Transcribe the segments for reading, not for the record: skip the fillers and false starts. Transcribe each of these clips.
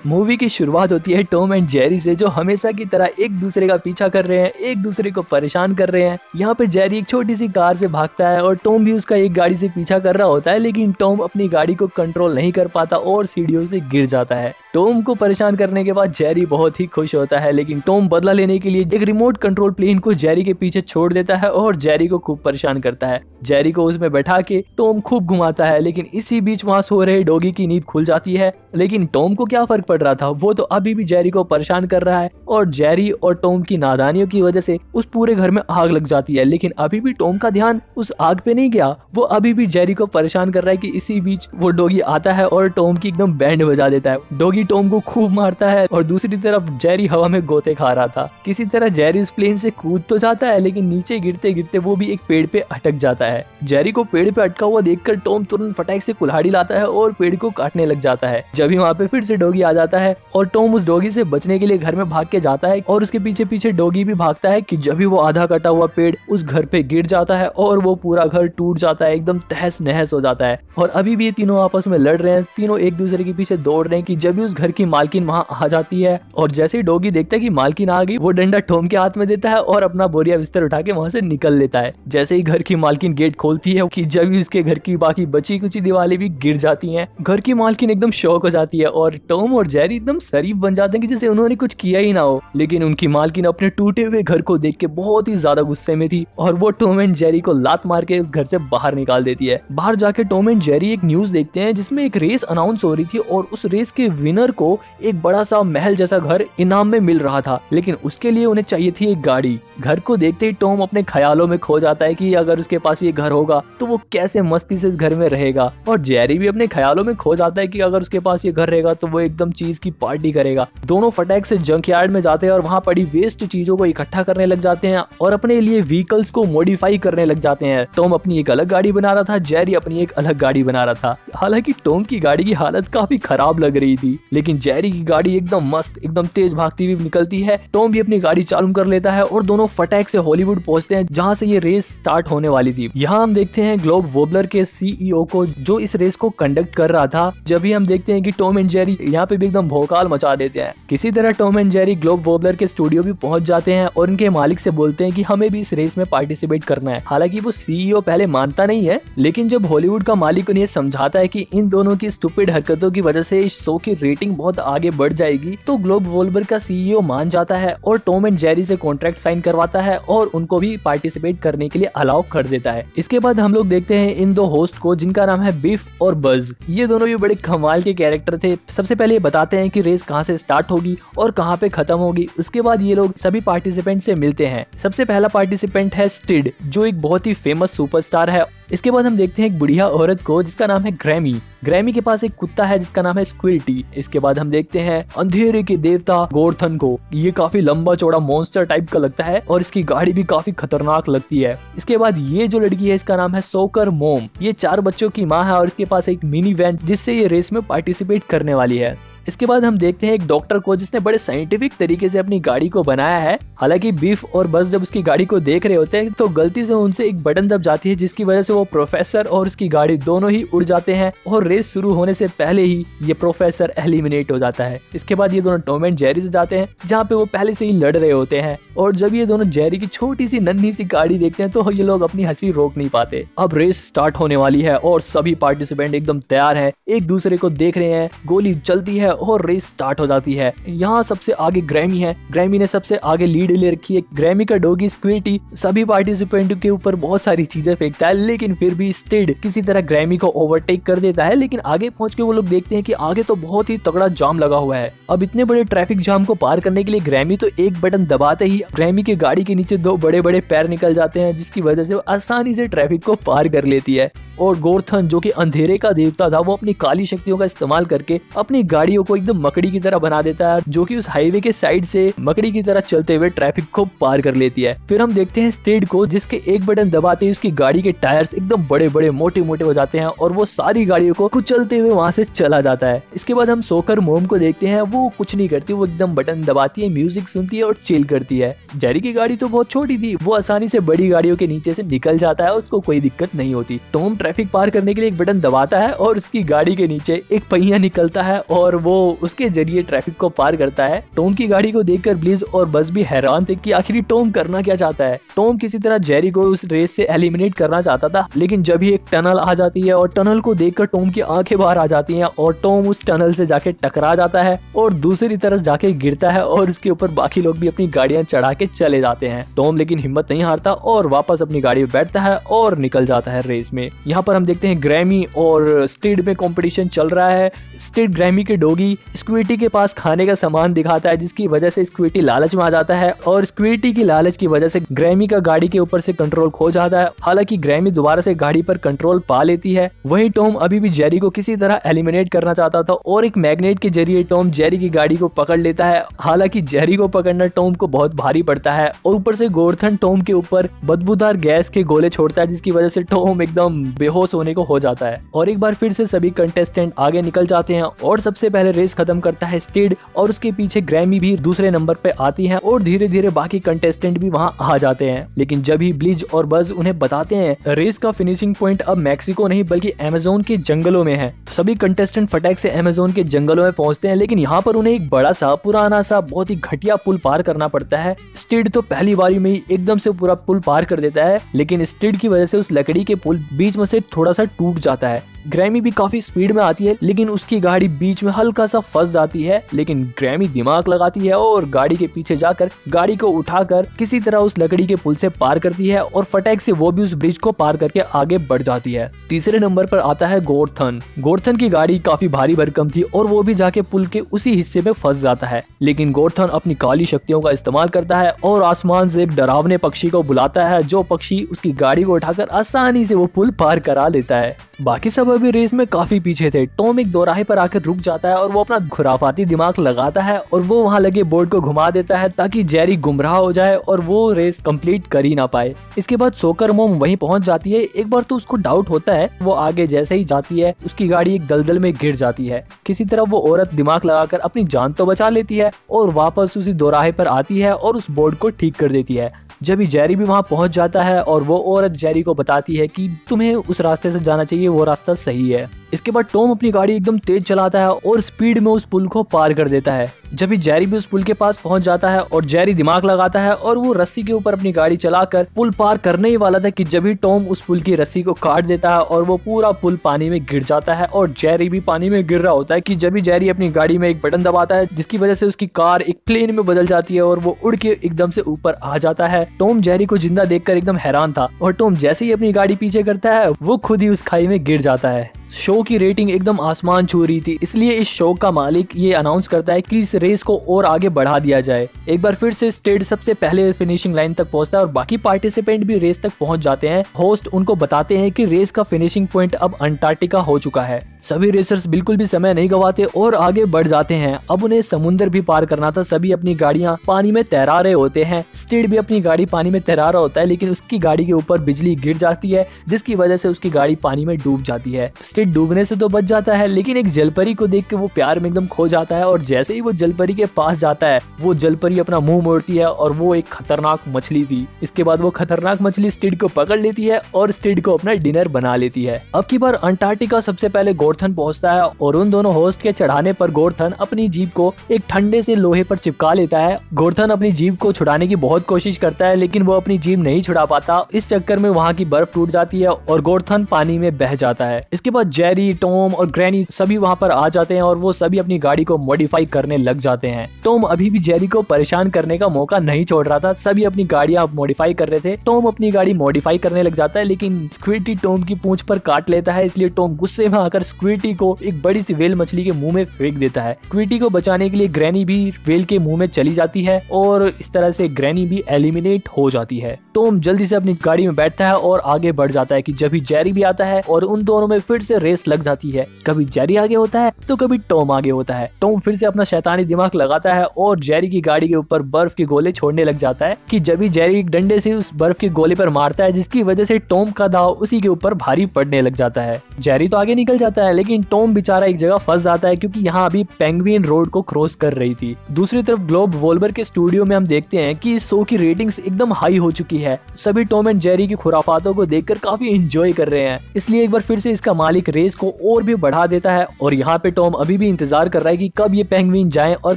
Movie की शुरुआत होती है टॉम एंड जेरी से, जो हमेशा की तरह एक दूसरे का पीछा कर रहे हैं, एक दूसरे को परेशान कर रहे हैं। यहाँ पे जेरी एक छोटी सी कार से भागता है और टॉम भी उसका एक गाड़ी से पीछा कर रहा होता है, लेकिन टॉम अपनी गाड़ी को कंट्रोल नहीं कर पाता और सीढ़ियों से गिर जाता है। टॉम को परेशान करने के बाद जेरी बहुत ही खुश होता है, लेकिन टॉम बदला लेने के लिए एक रिमोट कंट्रोल प्लेन को जेरी के पीछे छोड़ देता है और जेरी को खूब परेशान करता है। जेरी को उसमें बैठा के टॉम खूब घुमाता है, लेकिन इसी बीच वहाँ सो रहे डॉगी की नींद खुल जाती है। लेकिन टॉम को क्या फर्क पड़ रहा था, वो तो अभी भी जेरी को परेशान कर रहा है और जेरी और टॉम की नादानियों की वजह से उस पूरे घर में आग लग जाती है। लेकिन अभी भी टॉम का ध्यान उस आग पे नहीं गया, वो अभी भी जेरी को परेशान कर रहा है कि इसी बीच वो डॉगी आता है और टॉम की एकदम बैंड बजा देता है। डॉगी टॉम को खूब मारता है और दूसरी तरफ जेरी हवा में गोते खा रहा था। किसी तरह जेरी उस प्लेन से कूद तो जाता है, लेकिन नीचे गिरते गिरते वो भी एक पेड़ पे अटक जाता है। जेरी को पेड़ पे अटका हुआ देखकर टॉम तुरंत फटाक से कुल्हाड़ी लाता है और पेड़ को काटने लग जाता है। जब वहाँ पे फिर से डॉगी आ जाता है और टॉम उस डॉगी से बचने के लिए घर में भाग के जाता है और उसके पीछे पीछे डॉगी भी भागता है कि जब भी वो आधा कटा हुआ पेड़ उस घर पे गिर जाता है और वो पूरा घर टूट जाता है, एकदम तहस नहस हो जाता है। और अभी भी ये तीनों आपस में लड़ रहे हैं, तीनों एक दूसरे के पीछे दौड़ रहे हैं कि जब भी उस घर की मालकिन वहाँ आ जाती है और जैसे ही डॉगी देखता है कि मालकिन आ गई, वो डंडा टॉम के हाथ में देता है और अपना बोरिया बिस्तर उठा के वहाँ से निकल लेता है। जैसे ही घर की मालकिन गेट खोलती है कि जब भी उसके घर की बाकी बची कुची दीवारें भी गिर जाती हैं। घर की मालकिन एकदम शॉक हो जाती है और टॉम और जेरी एकदम शरीफ बन जाते हैं कि जैसे उन्होंने कुछ किया ही ना हो। लेकिन उनकी मालकिन अपने टूटे हुए घर को देख के बहुत ही ज्यादा गुस्से में थी और वो टॉम एंड जेरी को लात मार के उस घर से बाहर निकाल देती है। बाहर जाके टॉम एंड जेरी एक न्यूज देखते हैं जिसमें एक रेस अनाउंस हो रही थी और उस रेस के विनर को एक बड़ा सा महल जैसा घर इनाम में मिल रहा था, लेकिन उसके लिए उन्हें चाहिए थी एक गाड़ी। घर को देखते ही टॉम अपने ख्यालों में खो जाता है कि अगर उसके पास ये घर होगा तो वो कैसे मस्ती से इस घर में रहेगा, और जेरी भी अपने ख्यालों में खो जाता है कि अगर उसके पास ये घर रहेगा तो वो एकदम चीज की पार्टी करेगा। दोनों फटाक से जंक यार्ड में जाते हैं और वहाँ पड़ी वेस्ट चीजों को इकट्ठा करने लग जाते हैं और अपने लिए व्हीकल्स को मॉडिफाई करने लग जाते हैं। टॉम अपनी एक अलग गाड़ी बना रहा था, जेरी अपनी एक अलग गाड़ी बना रहा था। हालांकि टॉम की गाड़ी की हालत काफी खराब लग रही थी, लेकिन जेरी की गाड़ी एकदम मस्त, एकदम तेज भागती हुई निकलती है। टॉम भी अपनी गाड़ी चालू कर लेता है और दोनों फटाक से हॉलीवुड पहुंचते हैं जहां से ये रेस स्टार्ट होने वाली थी। यहाँ हम देखते हैं ग्लोब वॉबलर के सीईओ को जो इस रेस को कंडक्ट कर रहा था। जब भी हम देखते हैं कि टॉम एंड जेरी यहाँ पे भी एकदम भौकाल मचा देते हैं। किसी तरह Tom and Jerry globe warbler के स्टूडियो भी पहुंच जाते हैं और उनके मालिक से बोलते हैं कि हमें भी इस रेस में पार्टिसिपेट करना है। हालांकि वो सीईओ पहले मानता नहीं है, लेकिन जब हॉलीवुड का मालिक उन्हें समझाता है कि इन दोनों की स्टूपिड हरकतों की वजह से इस शो की रेटिंग बहुत आगे बढ़ जाएगी, तो ग्लोब वॉबलर का सीईओ मान जाता है और टॉम एंड जेरी से कॉन्ट्रैक्ट साइन करवाता है और उनको भी पार्टिसिपेट करने के लिए अलाउ कर देता है। इसके बाद हम लोग देखते हैं इन दो होस्ट को जिनका नाम है बिफ और बज। ये दोनों भी बड़े कमाल के कैरेक्टर थे। सबसे पहले ये बताते हैं कि रेस कहाँ से स्टार्ट होगी और कहाँ पे खत्म होगी। उसके बाद ये लोग सभी पार्टिसिपेंट से मिलते हैं। सबसे पहला पार्टिसिपेंट है स्टिड, जो एक बहुत ही फेमस सुपरस्टार है। इसके बाद हम देखते हैं एक बुढ़िया औरत को जिसका नाम है ग्रैमी। ग्रैमी के पास एक कुत्ता है जिसका नाम है स्क्विल्टी। इसके बाद हम देखते हैं अंधेरे के देवता गोर्थन को। ये काफी लंबा चौड़ा मॉन्स्टर टाइप का लगता है और इसकी गाड़ी भी काफी खतरनाक लगती है। इसके बाद ये जो लड़की है इसका नाम है सोकर मोम। ये 4 बच्चों की माँ है और इसके पास एक मिनी वैन जिससे ये रेस में पार्टिसिपेट करने वाली है। इसके बाद हम देखते हैं एक डॉक्टर को जिसने बड़े साइंटिफिक तरीके से अपनी गाड़ी को बनाया है। हालांकि बीफ और बस जब उसकी गाड़ी को देख रहे होते हैं तो गलती से उनसे एक बटन दब जाती है जिसकी वजह से वो प्रोफेसर और उसकी गाड़ी दोनों ही उड़ जाते हैं और रेस शुरू होने से पहले ही ये प्रोफेसर एलिमिनेट हो जाता है। इसके बाद ये दोनों टॉम एंड जेरी से जाते हैं जहाँ पे वो पहले से ही लड़ रहे होते हैं और जब ये दोनों जेरी की छोटी सी नन्ही सी गाड़ी देखते हैं तो ये लोग अपनी हंसी रोक नहीं पाते। अब रेस स्टार्ट होने वाली है और सभी पार्टिसिपेंट एकदम तैयार हैं, एक दूसरे को देख रहे हैं। गोली चलती है और रेस स्टार्ट हो जाती है। यहाँ सबसे आगे ग्रैमी है। ग्रैमी ने सबसे आगे लीड ले रखी है। ग्रैमी का डॉगी स्क्विल्टी सभी पार्टिसिपेंट के ऊपर बहुत सारी चीजें फेंकता है, लेकिन फिर भी स्टिड किसी तरह ग्रैमी को ओवरटेक कर देता है। लेकिन आगे पहुंच के वो लोग देखते हैं कि आगे तो बहुत ही तगड़ा जाम लगा हुआ है। अब इतने बड़े ट्रैफिक जाम को पार करने के लिए ग्रैमी तो एक बटन दबाते ही ग्रैमी की गाड़ी के नीचे 2 बड़े बड़े पैर निकल जाते हैं जिसकी वजह से वो आसानी से ट्रैफिक को पार कर लेती है। और गोर्थन जो कि अंधेरे का देवता था वो अपनी काली शक्तियों का इस्तेमाल करके अपनी गाड़ियों को एकदम मकड़ी की तरह बना देता है, जो कि उस हाईवे के साइड से मकड़ी की तरह चलते हुए ट्रैफिक को पार कर लेती है। फिर हम देखते हैं स्टिड को जिसके एक बटन दबाते ही उसकी गाड़ी के टायर्स एकदम बड़े बड़े मोटे मोटे हो जाते हैं और वो सारी गाड़ियों को कुचलते हुए वहाँ से चला जाता है। इसके बाद हम सोकर मोम को देखते हैं, वो कुछ नहीं करती, वो एकदम बटन दबाती है, म्यूजिक सुनती है और चिल करती है। जेरी की गाड़ी तो बहुत छोटी थी, वो आसानी से बड़ी गाड़ियों के नीचे से निकल जाता है, उसको कोई दिक्कत नहीं होती। टॉम ट्रैफिक पार करने के लिए एक बटन दबाता है और उसकी गाड़ी के नीचे एक पहिया निकलता है और वो उसके जरिए ट्रैफिक को पार करता है। टॉम की गाड़ी को देखकर ब्लिज और बज भी हैरान थे कि आखिर टॉम करना क्या चाहता है। टॉम किसी तरह जेरी को उस रेस से एलिमिनेट करना चाहता था, लेकिन जब ही एक टनल आ जाती है और टनल को देखकर टॉम की आंखें बाहर आ जाती हैं और टॉम उस टनल से जाके टकरा जाता है और दूसरी तरफ जाके गिरता है और उसके ऊपर बाकी लोग भी अपनी गाड़ियां चढ़ा के चले जाते हैं। टॉम लेकिन हिम्मत नहीं हारता और वापस अपनी गाड़ी में बैठता है और निकल जाता है रेस में। यहाँ पर हम देखते हैं ग्रैमी और स्टीड में कंपटीशन चल रहा है। स्टीड ग्रैमी के डॉगी स्क्वीटी के पास खाने का सामान दिखाता है, जिसकी वजह से स्क्वीटी लालच में आ जाता है और स्क्वीटी की लालच की वजह से ग्रैमी का गाड़ी के ऊपर से कंट्रोल खो जाता है। हालांकि ग्रैमी दोबारा से गाड़ी पर कंट्रोल पा लेती है। वहीं टॉम अभी भी जेरी को किसी तरह एलिमिनेट करना चाहता था और एक मैग्नेट के जरिए टॉम जेरी की गाड़ी को पकड़ लेता है। हालांकि जेरी को पकड़ना टॉम को बहुत भारी पड़ता है और ऊपर से गोर्थन टॉम के ऊपर बदबूदार गैस के गोले छोड़ता है, जिसकी वजह से टॉम एकदम बेहोश होने को हो जाता है। और एक बार फिर से सभी कंटेस्टेंट आगे निकल जाते हैं और सबसे पहले रेस खत्म करता है स्टीड और उसके पीछे ग्रैमी भी दूसरे नंबर पे आती है और धीरे धीरे बाकी कंटेस्टेंट भी वहाँ आ जाते हैं। लेकिन जब ही ब्लिज और बज उन्हें बताते हैं रेस का फिनिशिंग पॉइंट अब मैक्सिको नहीं बल्कि अमेज़न के जंगलों में है। सभी कंटेस्टेंट फटाक से अमेज़न के जंगलों में पहुंचते हैं, लेकिन यहाँ पर उन्हें एक बड़ा सा पुराना सा बहुत ही घटिया पुल पार करना पड़ता है। स्टीड तो पहली बारी में ही एकदम से पूरा पुल पार कर देता है, लेकिन स्टीड की वजह से उस लकड़ी के पुल बीच में से थोड़ा सा टूट जाता है। ग्रैमी भी काफी स्पीड में आती है, लेकिन उसकी गाड़ी बीच में हल्का सा फंस जाती है। लेकिन ग्रैमी दिमाग लगाती है और गाड़ी के पीछे जाकर गाड़ी को उठाकर किसी तरह उस लकड़ी के पुल से पार करती है और फटाक से वो भी उस ब्रिज को पार करके आगे बढ़ जाती है। तीसरे नंबर पर आता है गोर्थन। गोर्थन की गाड़ी काफी भारी भरकम थी और वो भी जाके पुल के उसी हिस्से में फंस जाता है, लेकिन गोर्थन अपनी काली शक्तियों का इस्तेमाल करता है और आसमान से एक डरावने पक्षी को बुलाता है, जो पक्षी उसकी गाड़ी को उठाकर आसानी से वो पुल पार करा लेता है। बाकी सब अभी रेस में काफी पीछे थे। टॉम एक दोराहे पर आकर रुक जाता है और वो अपना खुराफाती दिमाग लगाता है और वो वहाँ लगे बोर्ड को घुमा देता है ताकि जेरी गुमराह हो जाए और वो रेस कंप्लीट कर ही ना पाए। इसके बाद सोकर मोम वहीं पहुंच जाती है। एक बार तो उसको डाउट होता है, वो आगे जैसे ही जाती है उसकी गाड़ी एक दलदल में गिर जाती है। किसी तरह वो औरत दिमाग लगाकर अपनी जान तो बचा लेती है और वापस उसी दोराहे पर आती है और उस बोर्ड को ठीक कर देती है। जब जेरी भी वहां पहुंच जाता है और वो औरत जेरी को बताती है कि तुम्हें उस रास्ते से जाना चाहिए, वो रास्ता सही है। इसके बाद टॉम अपनी गाड़ी एकदम तेज चलाता है और स्पीड में उस पुल को पार कर देता है। जब भी जेरी भी उस पुल के पास पहुंच जाता है और जेरी दिमाग लगाता है और वो रस्सी के ऊपर अपनी गाड़ी चलाकर पुल पार करने ही वाला था कि जब भी टॉम उस पुल की रस्सी को काट देता है और वो पूरा पुल पानी में गिर जाता है और जेरी भी पानी में गिर रहा होता है कि जब भी जेरी अपनी गाड़ी में एक बटन दबाता है, जिसकी वजह से उसकी कार एक प्लेन में बदल जाती है और वो उड़ के एकदम से ऊपर आ जाता है। टॉम जेरी को जिंदा देखकर एकदम हैरान था और टॉम जैसे ही अपनी गाड़ी पीछे करता है वो खुद ही उस खाई में गिर जाता है। शो की रेटिंग एकदम आसमान छू रही थी, इसलिए इस शो का मालिक ये अनाउंस करता है कि इस रेस को और आगे बढ़ा दिया जाए। एक बार फिर से स्टेड सबसे पहले फिनिशिंग लाइन तक पहुंचता है और बाकी पार्टिसिपेंट भी रेस तक पहुंच जाते हैं। होस्ट उनको बताते हैं कि रेस का फिनिशिंग पॉइंट अब अंटार्कटिका हो चुका है। सभी रेसर्स बिल्कुल भी समय नहीं गवाते और आगे बढ़ जाते हैं। अब उन्हें समुद्र भी पार करना था। सभी अपनी गाड़ियां पानी में तैरा रहे होते हैं। स्टेड भी अपनी गाड़ी पानी में तैरा रहा होता है, लेकिन उसकी गाड़ी के ऊपर बिजली गिर जाती है, जिसकी वजह से उसकी गाड़ी पानी में डूब जाती है। स्टेड डूबने से तो बच जाता है, लेकिन एक जलपरी को देख के वो प्यार में एकदम खो जाता है और जैसे ही वो जलपरी के पास जाता है वो जलपरी अपना मुंह मोड़ती है और वो एक खतरनाक मछली थी। इसके बाद वो खतरनाक मछली स्टेड को पकड़ लेती है और स्टेड को अपना डिनर बना लेती है। अब की बार अंटार्कटिका सबसे पहले गोर्थन पहुंचता है और उन दोनों होस्ट के चढ़ाने पर गोर्थन अपनी जीप को एक ठंडे से लोहे पर चिपका लेता है। गोर्थन अपनी जीप को छुड़ाने की बहुत कोशिश करता है, लेकिन वो अपनी जीप नहीं छुड़ा पाता। इस चक्कर में वहाँ की बर्फ टूट जाती है और गोर्थन पानी में बह जाता है। इसके बाद जेरी, टॉम और ग्रैनी सभी वहाँ पर आ जाते हैं और वो सभी अपनी गाड़ी को मॉडिफाई करने लग जाते हैं। टॉम अभी भी जेरी को परेशान करने का मौका नहीं छोड़ रहा था। सभी अपनी गाड़ियां मॉडिफाई कर रहे थे। टॉम अपनी गाड़ी मॉडिफाई करने लग जाता है, लेकिन स्क्विटी टॉम की पूंछ पर काट लेता है। इसलिए टॉम गुस्से में आकर स्क्विटी को एक बड़ी सी वेल मछली के मुंह में फेंक देता है। स्क्विटी को बचाने के लिए ग्रैनी भी वेल के मुंह में चली जाती है और इस तरह से ग्रैनी भी एलिमिनेट हो जाती है। टॉम जल्दी से अपनी गाड़ी में बैठता है और आगे बढ़ जाता है कि जब ही जेरी भी आता है और उन दोनों में फिर से से रेस लग जाती है। कभी जेरी आगे होता है तो कभी टॉम आगे होता है। टॉम फिर से अपना शैतानी दिमाग लगाता है और जेरी की गाड़ी के ऊपर बर्फ के गोले छोड़ने लग जाता है कि जब भी जेरी एक डंडे से उस बर्फ के गोले पर मारता है, जिसकी वजह से टॉम का दाव उसी के ऊपर भारी पड़ने लग जाता है। जेरी तो आगे निकल जाता है लेकिन टॉम बेचारा एक जगह फंस जाता है क्योंकि यहाँ अभी पेंगुइन रोड को क्रॉस कर रही थी। दूसरी तरफ ग्लोब वॉल्वर के स्टूडियो में हम देखते हैं कि इस शो की रेटिंग्स एकदम हाई हो चुकी है। सभी टॉम एंड जेरी की खुराफातों को देखकर काफी एंजॉय कर रहे हैं, इसलिए एक बार फिर से इसका मालिक रेस को और भी बढ़ा देता है और यहाँ पे टॉम अभी भी इंतजार कर रहा है कि कब ये पेंगुइन जाए और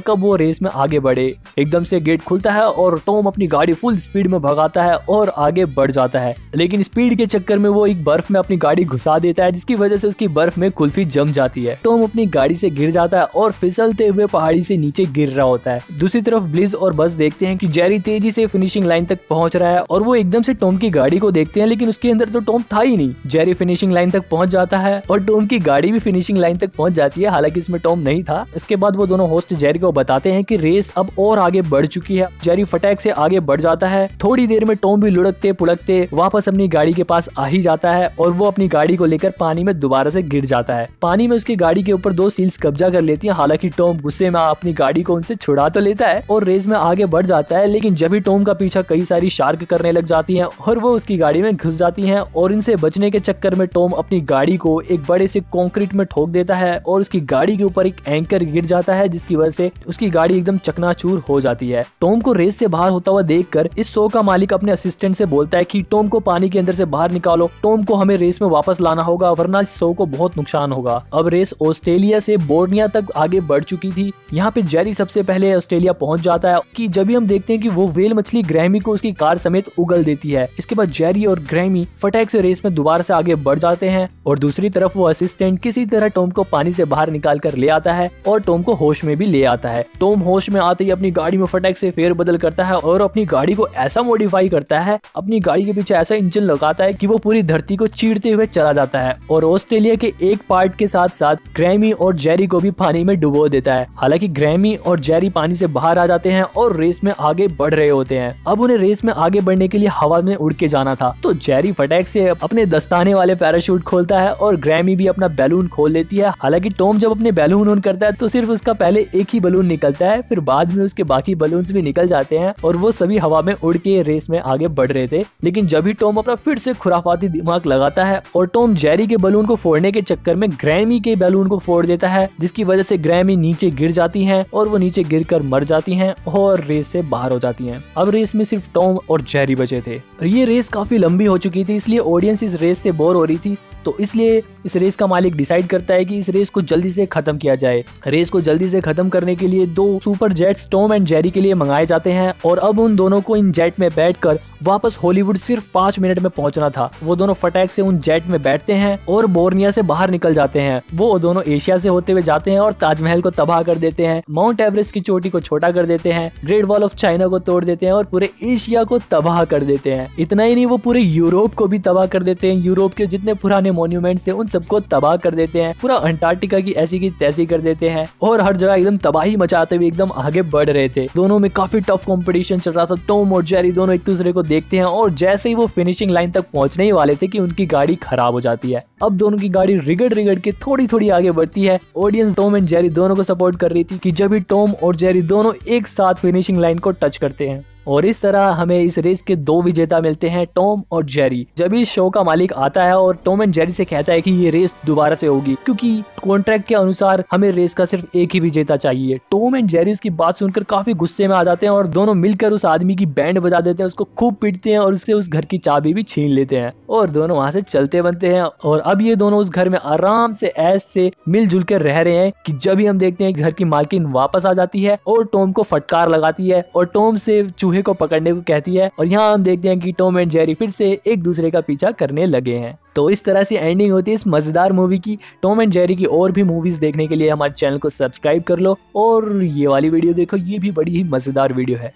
कब वो रेस में आगे बढ़े। एकदम से गेट खुलता है और टॉम अपनी गाड़ी फुल स्पीड में भगाता है और आगे बढ़ जाता है, लेकिन स्पीड के चक्कर में वो एक बर्फ में अपनी गाड़ी घुसा देता है, जिसकी वजह से उसकी बर्फ में कुल्फी जम जाती है। टॉम अपनी गाड़ी से गिर जाता है और फिसलते हुए पहाड़ी से नीचे गिर रहा होता है। दूसरी तरफ ब्लिज और बस देखते हैं कि जेरी तेजी से फिनिशिंग लाइन तक पहुंच रहा है और वो एकदम से टॉम की गाड़ी को देखते हैं, लेकिन उसके अंदर तो टॉम था ही नहीं। जेरी फिनिशिंग लाइन तक पहुंच जाता है और टॉम की गाड़ी भी फिनिशिंग लाइन तक पहुंच जाती है, हालांकि इसमें टॉम नहीं था। इसके बाद वो दोनों होस्ट जेरी को बताते हैं कि रेस अब और आगे बढ़ चुकी है। जेरी फटाक से आगे बढ़ जाता है। थोड़ी देर में टॉम भी लुढ़कते पुढ़कते वापस अपनी गाड़ी के पास आ ही जाता है और वो अपनी गाड़ी को लेकर पानी में दोबारा से गिर जाता है। पानी में उसकी गाड़ी के ऊपर 2 सील्स कब्जा कर लेती हैं। हालांकि टॉम गुस्से में अपनी गाड़ी को उनसे छुड़ा तो लेता है और रेस में आगे बढ़ जाता है, लेकिन जब भी टॉम का पीछा कई सारी शार्क करने लग जाती हैं और वो उसकी गाड़ी में घुस जाती हैं और इनसे बचने के चक्कर में टॉम अपनी गाड़ी को एक बड़े से कंक्रीट में ठोक देता है और उसकी गाड़ी के ऊपर एक एंकर गिर जाता है, जिसकी वजह से उसकी गाड़ी एकदम चकनाचूर हो जाती है। टॉम को रेस से बाहर होता हुआ देखकर इस शो का मालिक अपने असिस्टेंट से बोलता है कि टॉम को पानी के अंदर से बाहर निकालो, टॉम को हमें रेस में वापस लाना होगा वरना इस शो को बहुत नुकसान होगा। अब रेस ऑस्ट्रेलिया से बोर्निया तक आगे बढ़ चुकी थी। यहाँ पे जेरी सबसे पहले ऑस्ट्रेलिया पहुंच जाता है कि जब भी हम देखते हैं कि वो व्हेल मछली ग्रैमी को उसकी कार समेत उगल देती है। इसके बाद जेरी और ग्रैमी फटाक से रेस में दोबारा से आगे बढ़ जाते हैं और दूसरी तरफ वो असिस्टेंट किसी तरह टॉम को पानी से बाहर निकाल कर ले आता है और टॉम को होश में भी ले आता है। टॉम होश में आते ही अपनी गाड़ी में फटाक से फेर बदल करता है और अपनी गाड़ी को ऐसा मॉडिफाई करता है, अपनी गाड़ी के पीछे ऐसा इंजन लगाता है कि वो पूरी धरती को चीरते हुए चला जाता है और ऑस्ट्रेलिया के एक पार्ट के साथ साथ ग्रैमी और जेरी को भी पानी में डुबो देता है। हालांकि ग्रैमी और जेरी पानी से बाहर आ जाते हैं और रेस में आगे बढ़ रहे होते हैं। अब उन्हें रेस में आगे बढ़ने के लिए हवा में उड़ के जाना था, तो जेरी फटाक से अपने दस्ताने वाले पैराशूट खोलता है और ग्रैमी भी अपना बैलून खोल लेती है। हालांकि टॉम जब अपने बैलून ऑन करता है तो सिर्फ उसका पहले एक ही बलून निकलता है, फिर बाद में उसके बाकी बलून्स भी निकल जाते हैं और वो सभी हवा में उड़ के रेस में आगे बढ़ रहे थे। लेकिन जब भी टॉम अपना फिर से खुराफाती दिमाग लगाता है और टॉम जेरी के बलून को फोड़ने के चक्कर में ग्रैमी के बैलून को फोड़ देता है, जिसकी वजह से ग्रैमी नीचे गिर जाती हैं और वो नीचे गिरकर मर जाती हैं और रेस से बाहर हो जाती हैं। अब रेस में सिर्फ टॉम और जेरी बचे थे। ये रेस काफी लंबी हो चुकी थी, इसलिए ऑडियंस इस रेस से बोर हो रही थी, तो इसलिए इस रेस का मालिक डिसाइड करता है कि इस रेस को जल्दी से खत्म किया जाए। रेस को जल्दी से खत्म करने के लिए 2 super jets Tom and Jerry के लिए मंगाए जाते हैं और अब उन दोनों को इन जेट में बैठकर वापस हॉलीवुड सिर्फ 5 मिनट में पहुंचना था। वो दोनों फटाक से उन जेट में बैठते हैं और बोर्निया से बाहर निकल जाते हैं। वो दोनों एशिया से होते हुए जाते हैं और ताजमहल को तबाह कर देते हैं, माउंट एवरेस्ट की चोटी को छोटा कर देते हैं, ग्रेट वॉल ऑफ चाइना को तोड़ देते हैं और पूरे एशिया को तबाह कर देते हैं। इतना ही नहीं, वो पूरे यूरोप को भी तबाह कर देते हैं। यूरोप के जितने पुराने मॉन्यूमेंट्स थे उन सबको तबाह कर देते हैं। पूरा अंटार्कटिका की ऐसी की तैसी कर देते हैं और हर जगह एकदम तबाही मचाते हुए एकदम आगे बढ़ रहे थे। दोनों में काफी टफ कंपटीशन चल रहा था। टॉम और जेरी दोनों एक दूसरे को देखते हैं और जैसे ही वो फिनिशिंग लाइन तक पहुंचने ही वाले थे कि उनकी गाड़ी खराब हो जाती है। अब दोनों की गाड़ी रिगड़ रिगड़ के थोड़ी थोड़ी आगे बढ़ती है। ऑडियंस टॉम एंड जेरी दोनों को सपोर्ट कर रही थी कि जब भी टॉम और जेरी दोनों एक साथ फिनिशिंग लाइन को टच करते हैं। और इस तरह हमें इस रेस के 2 विजेता मिलते हैं, टॉम और जेरी। जब इस शो का मालिक आता है और टॉम एंड जेरी से कहता है कि ये रेस दोबारा से होगी क्योंकि कॉन्ट्रैक्ट के अनुसार हमें रेस का सिर्फ एक ही विजेता चाहिए। टॉम एंड जेरी उसकी बात सुनकर काफी गुस्से में आ जाते हैं और दोनों मिलकर उस आदमी की बैंड बजा देते हैं, उसको खूब पीटते हैं और उससे उस घर की चाबी भी छीन लेते हैं और दोनों वहां से चलते बनते हैं। और अब ये दोनों उस घर में आराम से ऐश से मिलजुल कर रह रहे हैं कि जब भी हम देखते हैं घर की मालकिन वापस आ जाती है और टॉम को फटकार लगाती है और टॉम से चूहे को पकड़ने को कहती है और यहाँ हम देखते हैं कि टॉम एंड जेरी फिर से एक दूसरे का पीछा करने लगे हैं। तो इस तरह से एंडिंग होती है इस मजेदार मूवी की। टॉम एंड जेरी की और भी मूवीज देखने के लिए हमारे चैनल को सब्सक्राइब कर लो और ये वाली वीडियो देखो, ये भी बड़ी ही मजेदार वीडियो है।